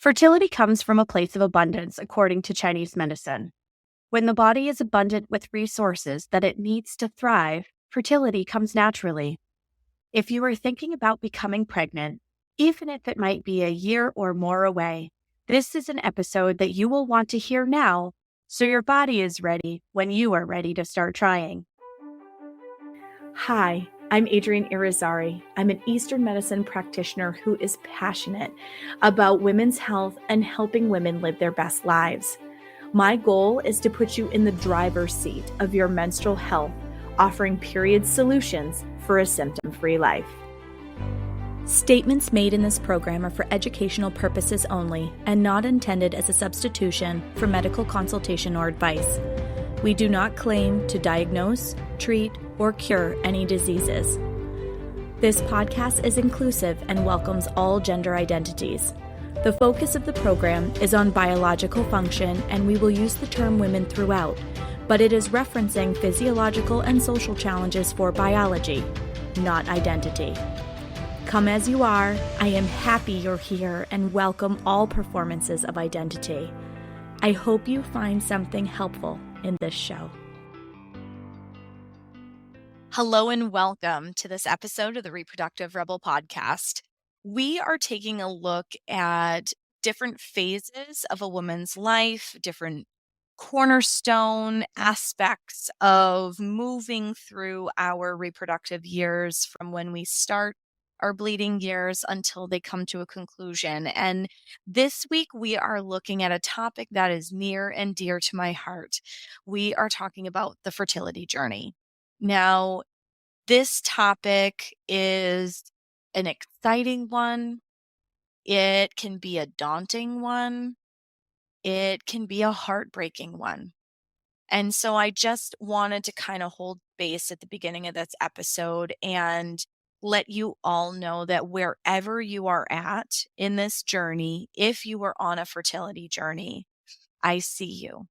Fertility comes from a place of abundance, according to Chinese medicine. When the body is abundant with resources that it needs to thrive, fertility comes naturally. If you are thinking about becoming pregnant, even if it might be a year or more away, this is an episode that you will want to hear now so your body is ready when you are ready to start trying. Hi, I'm Adrienne Irizarry. I'm an Eastern medicine practitioner who is passionate about women's health and helping women live their best lives. My goal is to put you in the driver's seat of your menstrual health, offering period solutions for a symptom-free life. Statements made in this program are for educational purposes only and not intended as a substitution for medical consultation or advice. We do not claim to diagnose, treat, or cure any diseases. This podcast is inclusive and welcomes all gender identities. The focus of the program is on biological function, and we will use the term women throughout, but it is referencing physiological and social challenges for biology, not identity. Come as you are, I am happy you're here and welcome all performances of identity. I hope you find something helpful in this show. Hello and welcome to this episode of the Reproductive Rebel podcast. We are taking a look at different phases of a woman's life, different cornerstone aspects of moving through our reproductive years from when we start our bleeding years until they come to a conclusion. And this week we are looking at a topic that is near and dear to my heart. We are talking about the fertility journey. Now, this topic is an exciting one. It can be a daunting one. It can be a heartbreaking one. And so I just wanted to kind of hold base at the beginning of this episode and let you all know that wherever you are at in this journey, if you are on a fertility journey, I see you.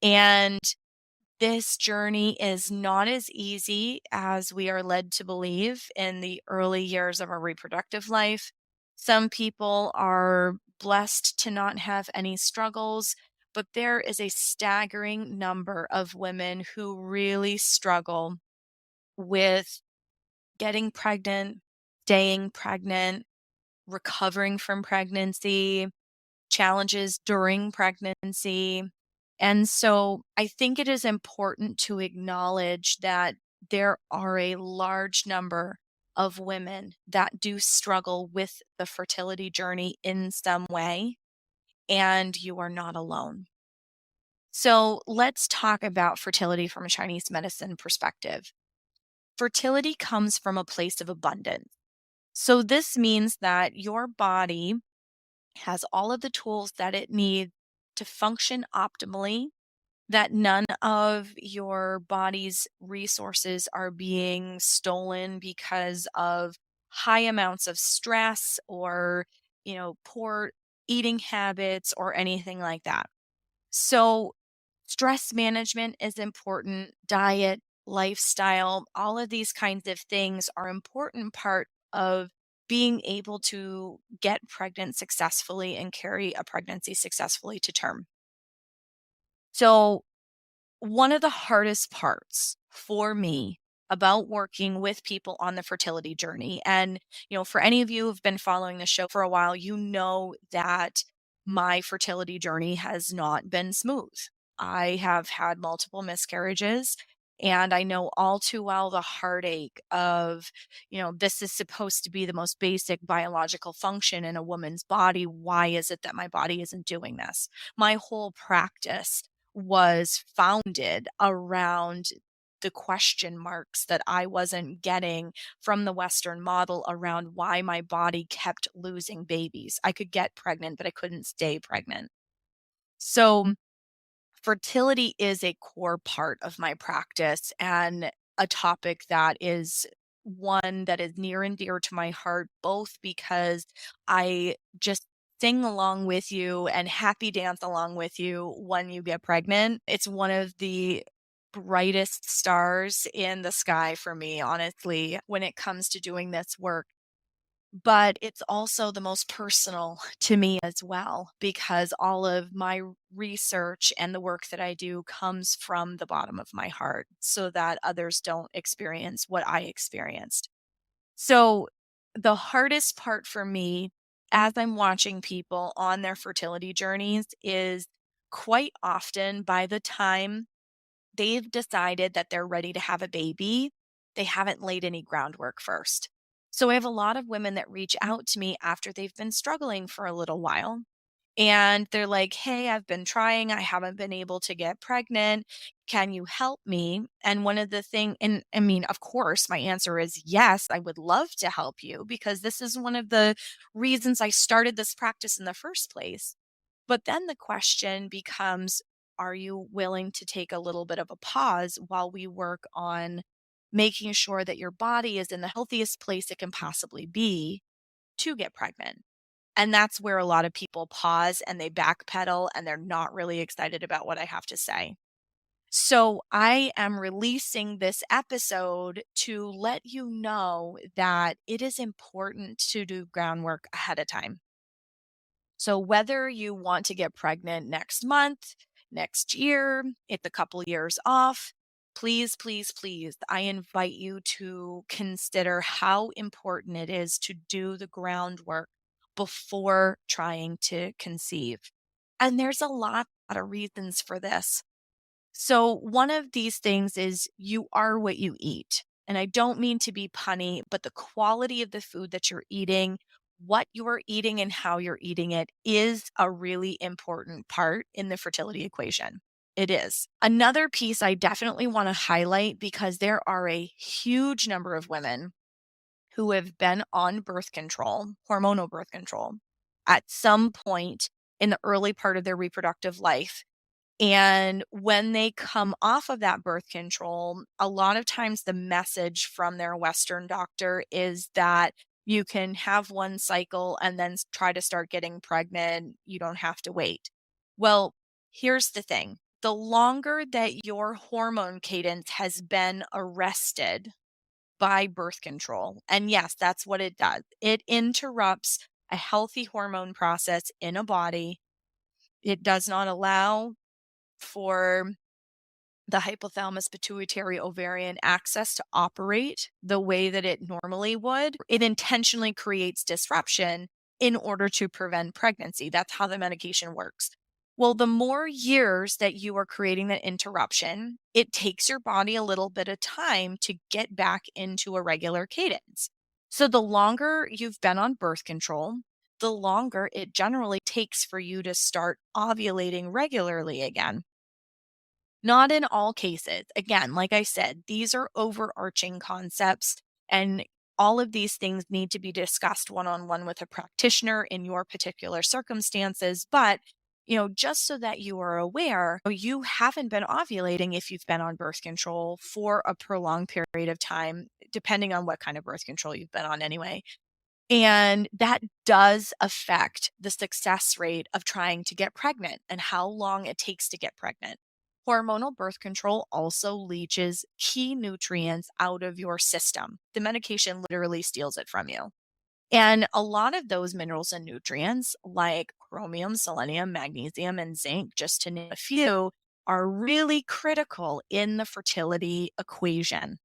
And this journey is not as easy as we are led to believe in the early years of our reproductive life. Some people are blessed to not have any struggles, but there is a staggering number of women who really struggle with getting pregnant, staying pregnant, recovering from pregnancy, challenges during pregnancy. And so I think it is important to acknowledge that there are a large number of women that do struggle with the fertility journey in some way, and you are not alone. So let's talk about fertility from a Chinese medicine perspective. Fertility comes from a place of abundance. So this means that your body has all of the tools that it needs to function optimally, that none of your body's resources are being stolen because of high amounts of stress or, poor eating habits or anything like that. So stress management is important, diet, lifestyle, all of these kinds of things are important part of being able to get pregnant successfully and carry a pregnancy successfully to term. So one of the hardest parts for me about working with people on the fertility journey, and, for any of you who've been following the show for a while, you know that my fertility journey has not been smooth. I have had multiple miscarriages. And I know all too well the heartache of, this is supposed to be the most basic biological function in a woman's body. Why is it that my body isn't doing this? My whole practice was founded around the question marks that I wasn't getting from the Western model around why my body kept losing babies. I could get pregnant, but I couldn't stay pregnant. So fertility is a core part of my practice and a topic that is one that is near and dear to my heart, both because I just sing along with you and happy dance along with you when you get pregnant. It's one of the brightest stars in the sky for me, honestly, when it comes to doing this work. but it's also the most personal to me as well, because all of my research and the work that I do comes from the bottom of my heart so that others don't experience what I experienced. So, the hardest part for me as I'm watching people on their fertility journeys is quite often by the time they've decided that they're ready to have a baby, they haven't laid any groundwork first. So I have a lot of women that reach out to me after they've been struggling for a little while. And they're like, hey, I've been trying. I haven't been able to get pregnant. Can you help me? And one of the things, and I mean, of course, my answer is yes, I would love to help you because this is one of the reasons I started this practice in the first place. But then the question becomes, are you willing to take a little bit of a pause while we work on making sure that your body is in the healthiest place it can possibly be to get pregnant? And that's where a lot of people pause and they backpedal and they're not really excited about what I have to say. So I am releasing this episode to let you know that it is important to do groundwork ahead of time. So whether you want to get pregnant next month, next year, it's a couple years off, please, please, please, I invite you to consider how important it is to do the groundwork before trying to conceive. And there's a lot of reasons for this. So, one of these things is you are what you eat. And I don't mean to be punny, but the quality of the food that you're eating, what you are eating, and how you're eating it is a really important part in the fertility equation. It is. Another piece I definitely want to highlight because there are a huge number of women who have been on birth control, hormonal birth control, at some point in the early part of their reproductive life. And when they come off of that birth control, a lot of times the message from their Western doctor is that you can have one cycle and then try to start getting pregnant. You don't have to wait. Well, here's the thing. The longer that your hormone cadence has been arrested by birth control, and yes, that's what it does. It interrupts a healthy hormone process in a body. It does not allow for the hypothalamus pituitary ovarian axis to operate the way that it normally would. It intentionally creates disruption in order to prevent pregnancy. That's how the medication works. Well, the more years that you are creating that interruption, it takes your body a little bit of time to get back into a regular cadence. So the longer you've been on birth control, the longer it generally takes for you to start ovulating regularly again. Not in all cases. Again, like I said, these are overarching concepts, and all of these things need to be discussed one on one with a practitioner in your particular circumstances. But, just so that you are aware, you haven't been ovulating if you've been on birth control for a prolonged period of time, depending on what kind of birth control you've been on anyway. And that does affect the success rate of trying to get pregnant and how long it takes to get pregnant. Hormonal birth control also leaches key nutrients out of your system. The medication literally steals it from you. And a lot of those minerals and nutrients, like chromium, selenium, magnesium, and zinc, just to name a few, are really critical in the fertility equation.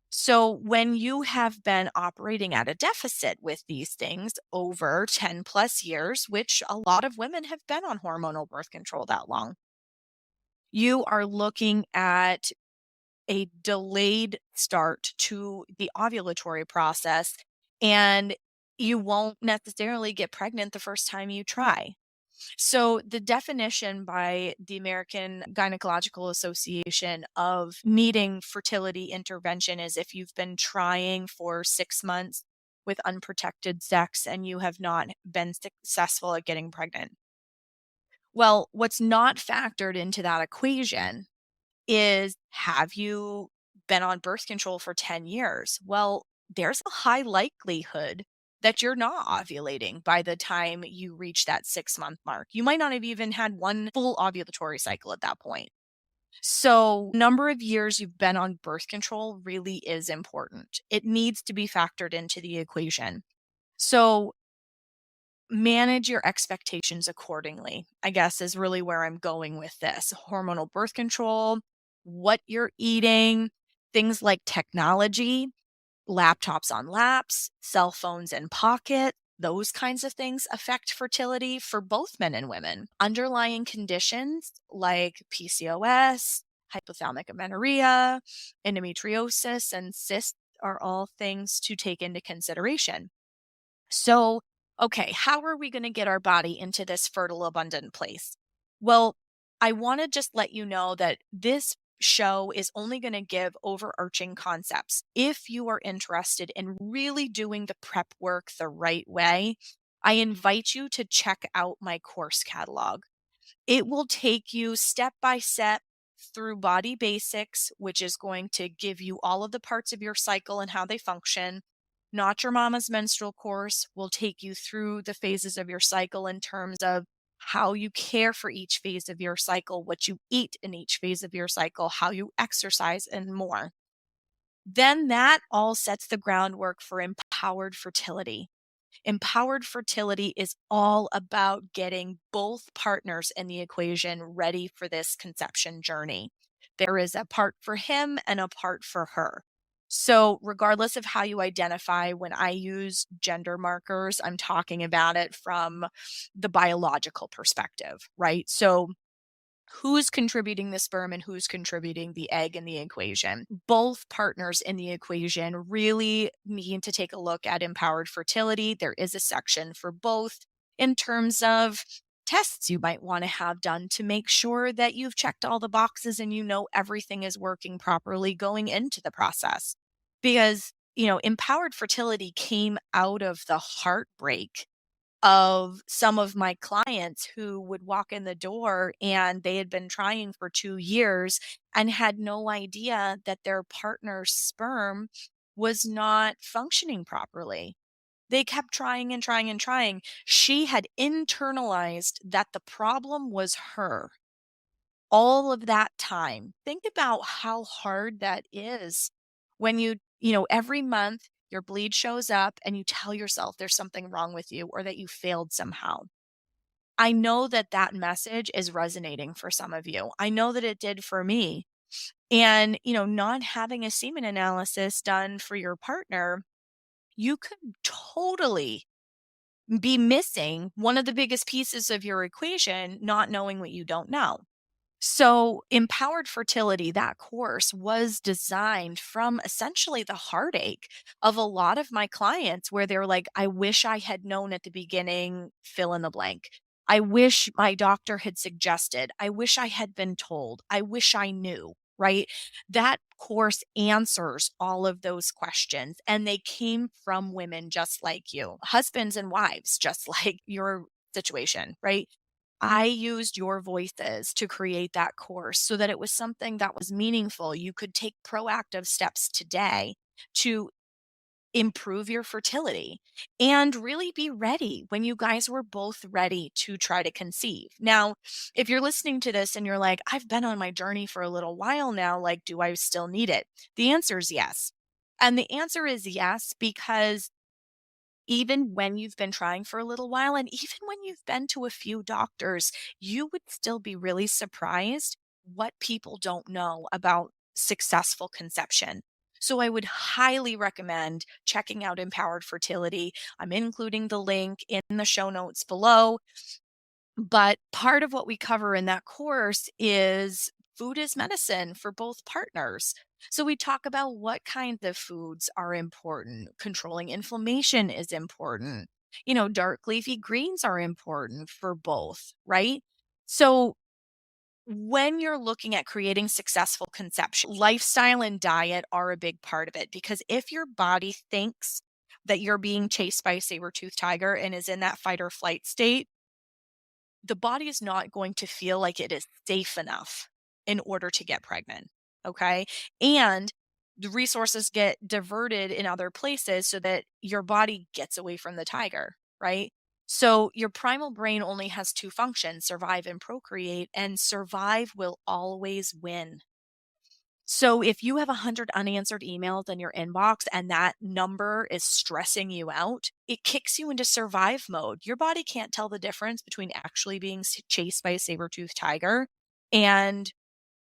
So, when you have been operating at a deficit with these things over 10 plus years, which a lot of women have been on hormonal birth control that long, you are looking at a delayed start to the ovulatory process, and you won't necessarily get pregnant the first time you try. So, the definition by the American Gynecological Association of needing fertility intervention is if you've been trying for 6 months with unprotected sex and you have not been successful at getting pregnant. Well, what's not factored into that equation is, have you been on birth control for 10 years? Well, there's a high likelihood that you're not ovulating by the time you reach that 6 month mark. You might not have even had one full ovulatory cycle at that point. So, number of years you've been on birth control really is important. It needs to be factored into the equation. So manage your expectations accordingly, I guess, is really where I'm going with this. Hormonal birth control, what you're eating, things like technology, laptops on laps, cell phones in pocket, those kinds of things affect fertility for both men and women. Underlying conditions like PCOS, hypothalamic amenorrhea, endometriosis, and cysts are all things to take into consideration. So, okay, how are we going to get our body into this fertile, abundant place? Well, I want to just let you know that this show is only going to give overarching concepts. If you are interested in really doing the prep work the right way, I invite you to check out my course catalog. It will take you step by step through body basics, which is going to give you all of the parts of your cycle and how they function. Not Your Mama's Menstrual Course will take you through the phases of your cycle in terms of how you care for each phase of your cycle, what you eat in each phase of your cycle, how you exercise, and more. Then that all sets the groundwork for empowered fertility. Empowered fertility is all about getting both partners in the equation ready for this conception journey. There is a part for him and a part for her. So, regardless of how you identify, when I use gender markers, I'm talking about it from the biological perspective, right? So, who's contributing the sperm and who's contributing the egg in the equation. Both partners in the equation really need to take a look at empowered fertility. There is a section for both in terms of tests you might want to have done to make sure that you've checked all the boxes and you know everything is working properly going into the process. Because, empowered fertility came out of the heartbreak of some of my clients who would walk in the door and they had been trying for 2 years and had no idea that their partner's sperm was not functioning properly. They kept trying and trying and trying. She had internalized that the problem was her all of that time. Think about how hard that is when every month your bleed shows up and you tell yourself there's something wrong with you or that you failed somehow. I know that that message is resonating for some of you. I know that it did for me. And, not having a semen analysis done for your partner, you could totally be missing one of the biggest pieces of your equation, not knowing what you don't know. So, Empowered Fertility, that course was designed from essentially the heartache of a lot of my clients where they're like, I wish I had known at the beginning, fill in the blank. I wish my doctor had suggested. I wish I had been told. I wish I knew, right? That course answers all of those questions. And they came from women just like you, husbands and wives, just like your situation, right? I used your voices to create that course so that it was something that was meaningful. You could take proactive steps today to improve your fertility and really be ready when you guys were both ready to try to conceive. Now, if you're listening to this and you're like, I've been on my journey for a little while now, like, do I still need it? The answer is yes. And the answer is yes, because even when you've been trying for a little while, and even when you've been to a few doctors, you would still be really surprised what people don't know about successful conception. So I would highly recommend checking out Empowered Fertility. I'm including the link in the show notes below. But part of what we cover in that course is food is medicine for both partners. So we talk about what kinds of foods are important. Controlling inflammation is important. Dark leafy greens are important for both, right? So when you're looking at creating successful conception, lifestyle and diet are a big part of it, because if your body thinks that you're being chased by a saber-toothed tiger and is in that fight or flight state, the body is not going to feel like it is safe enough in order to get pregnant. Okay. And the resources get diverted in other places so that your body gets away from the tiger, right? So your primal brain only has two functions, survive and procreate, and survive will always win. So if you have 100 unanswered emails in your inbox and that number is stressing you out, it kicks you into survive mode. Your body can't tell the difference between actually being chased by a saber-toothed tiger and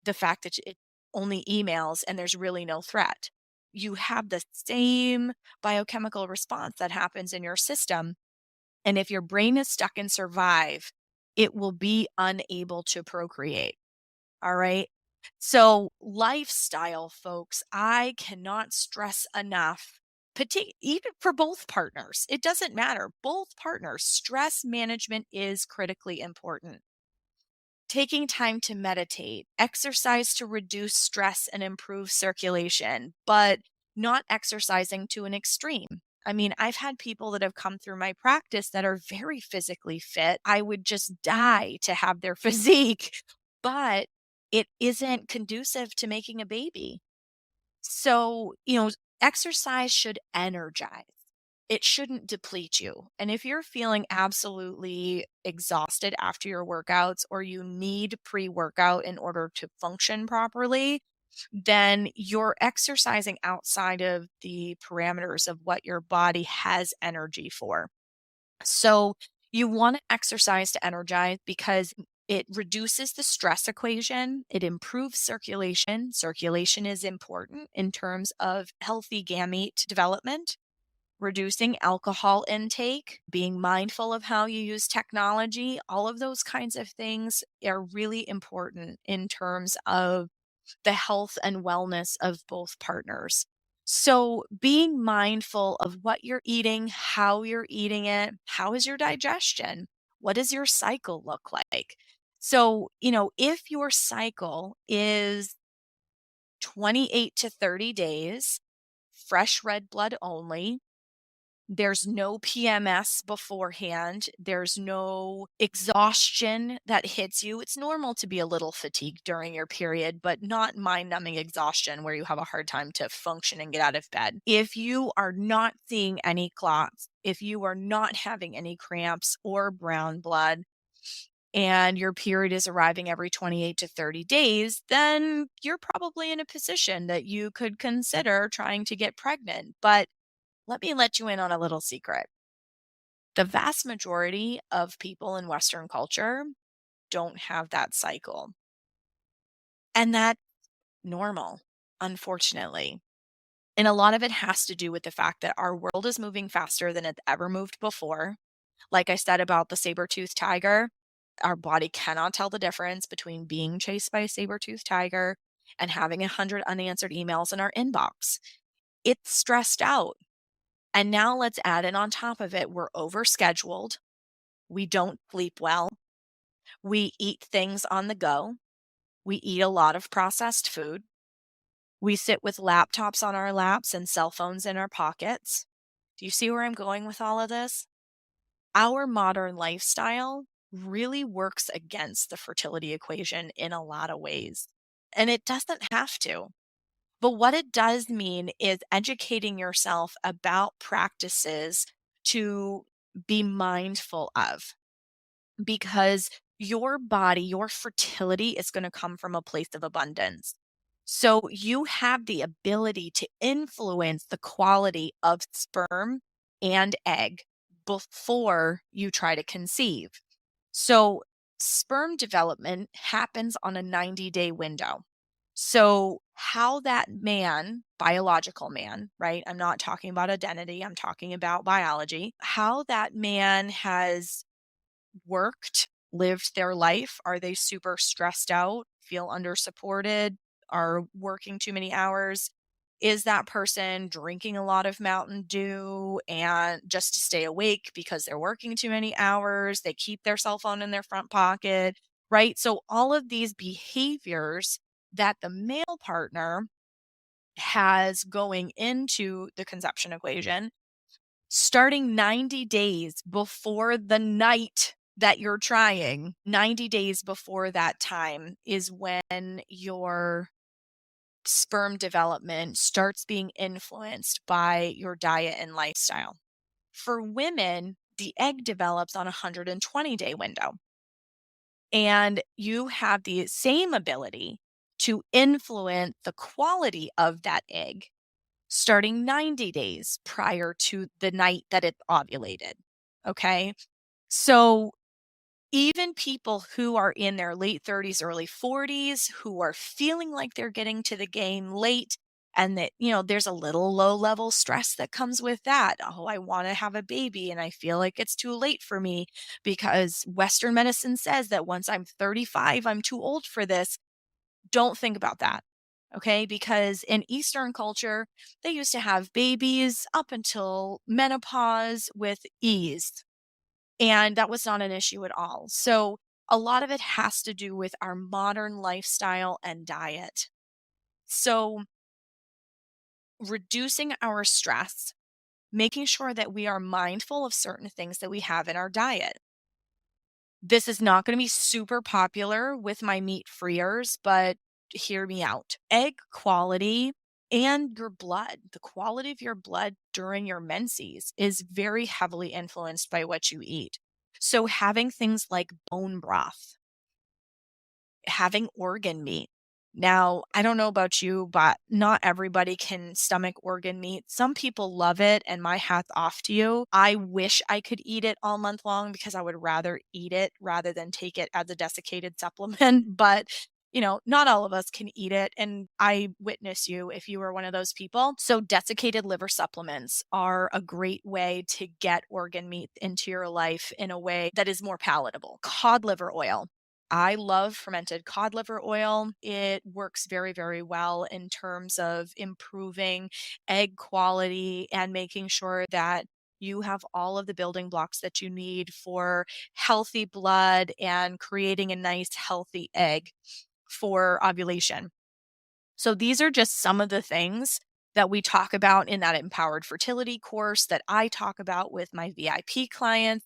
the fact that it only emails and there's really no threat. You have the same biochemical response that happens in your system. And if your brain is stuck in survive, it will be unable to procreate. All right. So, lifestyle, folks, I cannot stress enough, even for both partners. It doesn't matter. Both partners, stress management is critically important. Taking time to meditate, exercise to reduce stress and improve circulation, but not exercising to an extreme. I mean, I've had people that have come through my practice that are very physically fit. I would just die to have their physique, but it isn't conducive to making a baby. So, exercise should energize. It shouldn't deplete you. And if you're feeling absolutely exhausted after your workouts or you need pre-workout in order to function properly, then you're exercising outside of the parameters of what your body has energy for. So you want to exercise to energize because it reduces the stress equation. It improves circulation. Circulation is important in terms of healthy gamete development, reducing alcohol intake, being mindful of how you use technology. All of those kinds of things are really important in terms of the health and wellness of both partners. So, being mindful of what you're eating, how you're eating it, how is your digestion? What does your cycle look like? So, if your cycle is 28 to 30 days, fresh red blood only, there's no PMS beforehand. There's no exhaustion that hits you. It's normal to be a little fatigued during your period, but not mind-numbing exhaustion where you have a hard time to function and get out of bed. If you are not seeing any clots, if you are not having any cramps or brown blood, and your period is arriving every 28 to 30 days, then you're probably in a position that you could consider trying to get pregnant. But let me let you in on a little secret. The vast majority of people in Western culture don't have that cycle. And that's normal, unfortunately. And a lot of it has to do with the fact that our world is moving faster than it's ever moved before. Like I said about the saber-toothed tiger, our body cannot tell the difference between being chased by a saber-toothed tiger and having 100 unanswered emails in our inbox. It's stressed out. And now let's add in on top of it, we're overscheduled. We don't sleep well. We eat things on the go. We eat a lot of processed food. We sit with laptops on our laps and cell phones in our pockets. Do you see where I'm going with all of this? Our modern lifestyle really works against the fertility equation in a lot of ways. And it doesn't have to. But what it does mean is educating yourself about practices to be mindful of, because your body, your fertility is going to come from a place of abundance. So you have the ability to influence the quality of sperm and egg before you try to conceive. So sperm development happens on a 90-day window. So how that man, biological man, right? I'm not talking about identity, I'm talking about biology. How that man has worked, lived their life. Are they super stressed out, feel under supported, are working too many hours? Is that person drinking a lot of Mountain Dew and just to stay awake because they're working too many hours? They keep their cell phone in their front pocket, right? So all of these behaviors that the male partner has going into the conception equation, starting 90 days before the night that you're trying, 90 days before that time is when your sperm development starts being influenced by your diet and lifestyle. For women, the egg develops on a 120-day window. And you have the same ability to influence the quality of that egg starting 90 days prior to the night that it ovulated. Okay. So even people who are in their late 30s, early 40s, who are feeling like they're getting to the game late, and that, there's a little low level stress that comes with that. Oh, I want to have a baby and I feel like it's too late for me because Western medicine says that once I'm 35, I'm too old for this. Don't think about that. Okay. Because in Eastern culture, they used to have babies up until menopause with ease. And that was not an issue at all. So a lot of it has to do with our modern lifestyle and diet. So reducing our stress, making sure that we are mindful of certain things that we have in our diet. This is not going to be super popular with my meat freers, but hear me out. Egg quality and your blood, the quality of your blood during your menses is very heavily influenced by what you eat. So having things like bone broth, having organ meat. Now, I don't know about you, but not everybody can stomach organ meat. Some people love it, and my hat's off to you. I wish I could eat it all month long because I would rather eat it rather than take it as a desiccated supplement. But not all of us can eat it. And I witness you if you are one of those people. So desiccated liver supplements are a great way to get organ meat into your life in a way that is more palatable. Cod liver oil. I love fermented cod liver oil. It works very, very well in terms of improving egg quality and making sure that you have all of the building blocks that you need for healthy blood and creating a nice, healthy egg for ovulation. So these are just some of the things that we talk about in that empowered fertility course that I talk about with my VIP clients.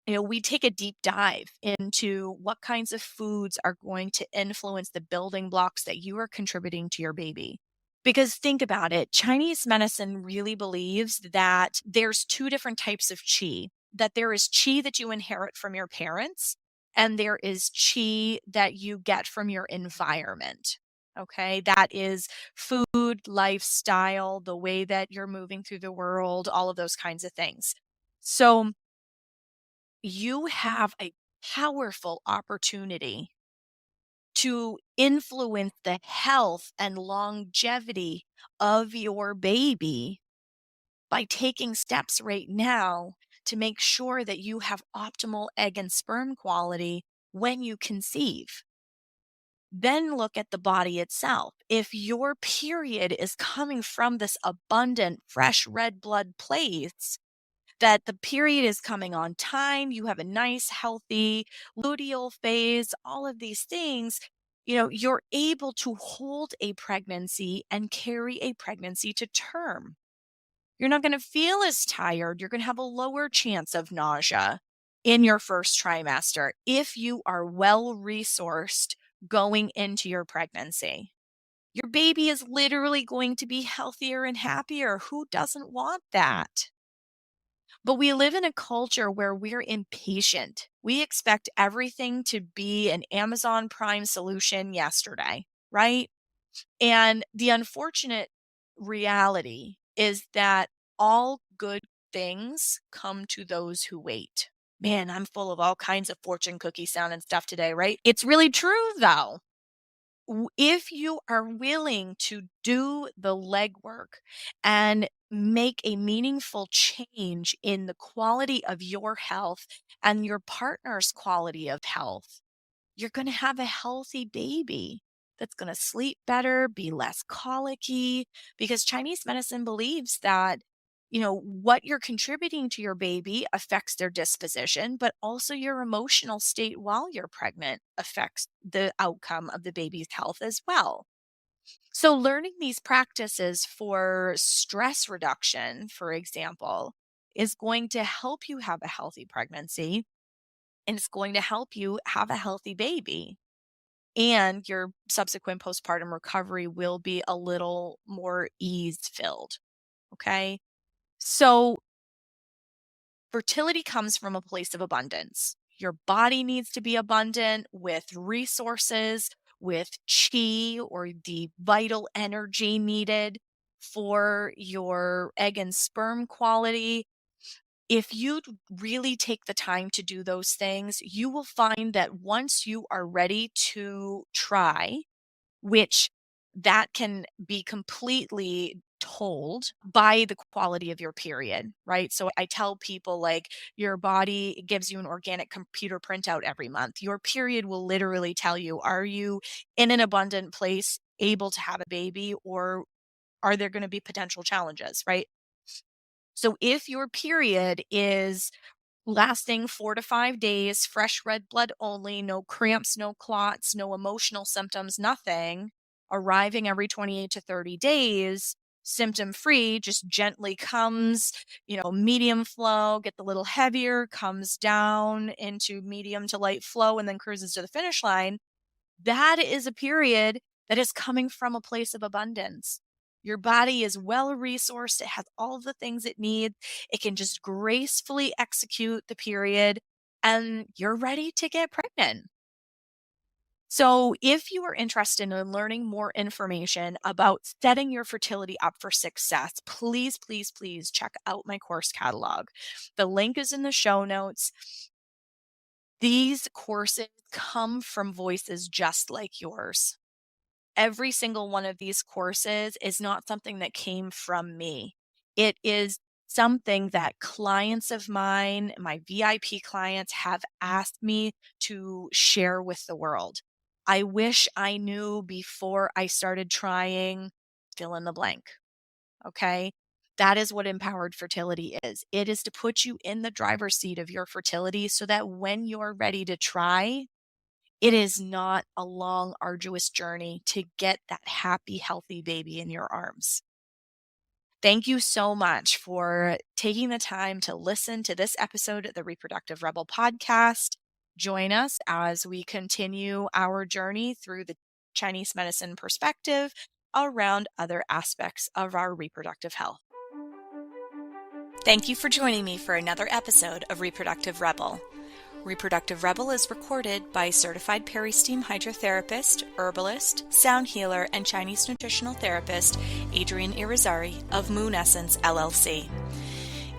We take a deep dive into what kinds of foods are going to influence the building blocks that you are contributing to your baby. Because think about it, Chinese medicine really believes that there's two different types of qi, that there is qi that you inherit from your parents, and there is qi that you get from your environment. Okay, that is food, lifestyle, the way that you're moving through the world, all of those kinds of things. So you have a powerful opportunity to influence the health and longevity of your baby by taking steps right now to make sure that you have optimal egg and sperm quality when you conceive. Then look at the body itself. If your period is coming from this abundant, fresh red blood place, that the period is coming on time, you have a nice, healthy luteal phase, all of these things, you're able to hold a pregnancy and carry a pregnancy to term. You're not going to feel as tired. You're going to have a lower chance of nausea in your first trimester if you are well resourced going into your pregnancy. Your baby is literally going to be healthier and happier. Who doesn't want that? But we live in a culture where we're impatient. We expect everything to be an Amazon Prime solution yesterday, right? And the unfortunate reality is that all good things come to those who wait. Man, I'm full of all kinds of fortune cookie sound and stuff today, right? It's really true though. If you are willing to do the legwork and make a meaningful change in the quality of your health and your partner's quality of health, you're going to have a healthy baby that's going to sleep better, be less colicky, because Chinese medicine believes that what you're contributing to your baby affects their disposition, but also your emotional state while you're pregnant affects the outcome of the baby's health as well. So learning these practices for stress reduction, for example, is going to help you have a healthy pregnancy, and it's going to help you have a healthy baby. And your subsequent postpartum recovery will be a little more ease filled. Okay. So fertility comes from a place of abundance. Your body needs to be abundant with resources, with chi or the vital energy needed for your egg and sperm quality. If you really take the time to do those things, you will find that once you are ready to try, which that can be completely told by the quality of your period, right? So I tell people, like, your body gives you an organic computer printout every month. Your period will literally tell you, are you in an abundant place, able to have a baby, or are there going to be potential challenges, right? So if your period is lasting 4 to 5 days, fresh red blood only, no cramps, no clots, no emotional symptoms, nothing, arriving every 28 to 30 days, symptom free, just gently comes, medium flow, get a little heavier, comes down into medium to light flow, and then cruises to the finish line. That is a period that is coming from a place of abundance. Your body is well resourced. It has all the things it needs. It can just gracefully execute the period, and you're ready to get pregnant. So if you are interested in learning more information about setting your fertility up for success, please, please, please check out my course catalog. The link is in the show notes. These courses come from voices just like yours. Every single one of these courses is not something that came from me. It is something that clients of mine, my VIP clients, have asked me to share with the world. I wish I knew before I started trying, fill in the blank. Okay? That is what empowered fertility is. It is to put you in the driver's seat of your fertility so that when you're ready to try, it is not a long, arduous journey to get that happy, healthy baby in your arms. Thank you so much for taking the time to listen to this episode of the Reproductive Rebel podcast. Join us as we continue our journey through the Chinese medicine perspective around other aspects of our reproductive health. Thank you for joining me for another episode of Reproductive Rebel. Reproductive Rebel is recorded by certified peri-steam hydrotherapist, herbalist, sound healer, and Chinese nutritional therapist Adrienne Irizarry of Moon Essence LLC.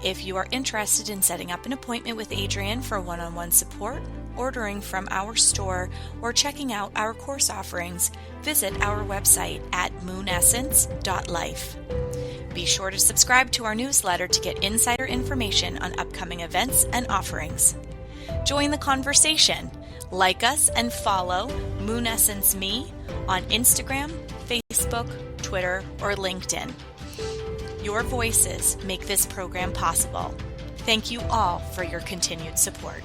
If you are interested in setting up an appointment with Adrienne for one-on-one support, ordering from our store, or checking out our course offerings, visit our website at moonessence.life. Be sure to subscribe to our newsletter to get insider information on upcoming events and offerings. Join the conversation. Like us and follow Moon Essence Me on Instagram, Facebook, Twitter, or LinkedIn. Your voices make this program possible. Thank you all for your continued support.